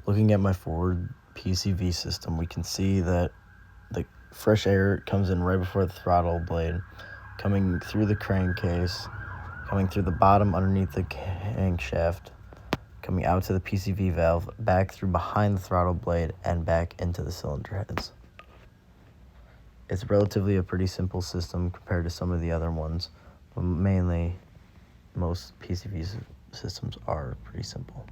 Looking at my forward PCV system, we can see that the fresh air comes in right before the throttle blade, coming through the crankcase, coming through the bottom underneath the crankshaft, coming out to the PCV valve, back through behind the throttle blade, and back into the cylinder heads. It's relatively a pretty simple system compared to some of the other ones, but mainly most PCV systems are pretty simple.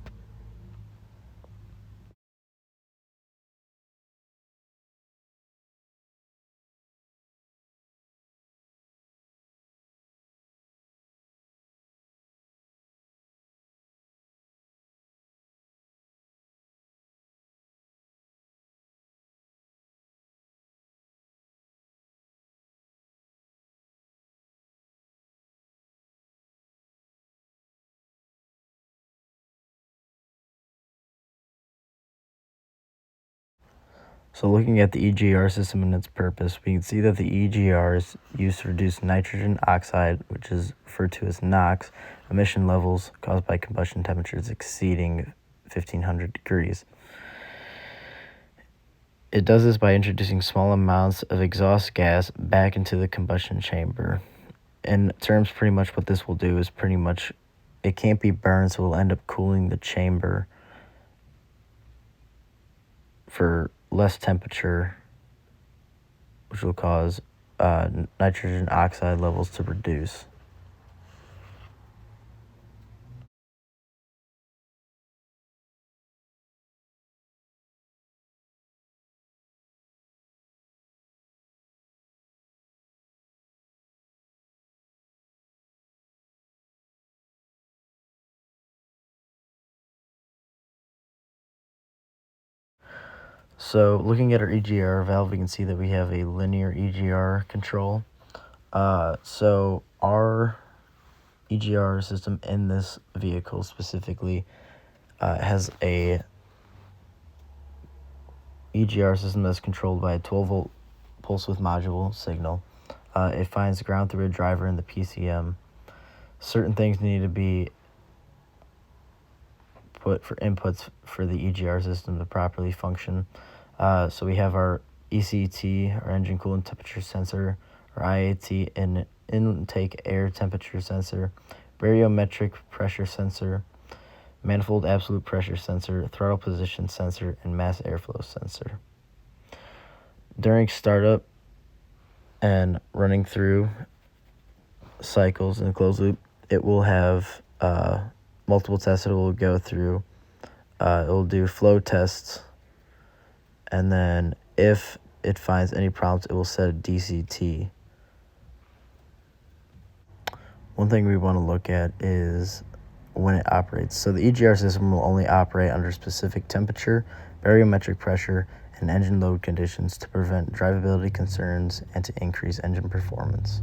So looking at the EGR system and its purpose, we can see that the EGR is used to reduce nitrogen oxide, which is referred to as NOx, emission levels caused by combustion temperatures exceeding 1500 degrees. It does this by introducing small amounts of exhaust gas back into the combustion chamber. In terms, pretty much what this will do is pretty much, it can't be burned, so it will end up cooling the chamber for less temperature, which will cause nitrogen oxide levels to reduce. So looking at our EGR valve, we can see that we have a linear EGR control. So our EGR system in this vehicle specifically has a EGR system that's controlled by a 12-volt pulse width module signal. It finds ground through a driver in the PCM. Certain things need to be put for inputs for the EGR system to properly function. So we have our ECT, our engine coolant temperature sensor, our IAT, and intake air temperature sensor, barometric pressure sensor, manifold absolute pressure sensor, throttle position sensor, and mass airflow sensor. During startup and running through cycles in closed loop, it will have multiple tests that it will go through. It will do flow tests, and then if it finds any problems, it will set a DCT. One thing we want to look at is when it operates. So the EGR system will only operate under specific temperature, barometric pressure, and engine load conditions to prevent drivability concerns and to increase engine performance.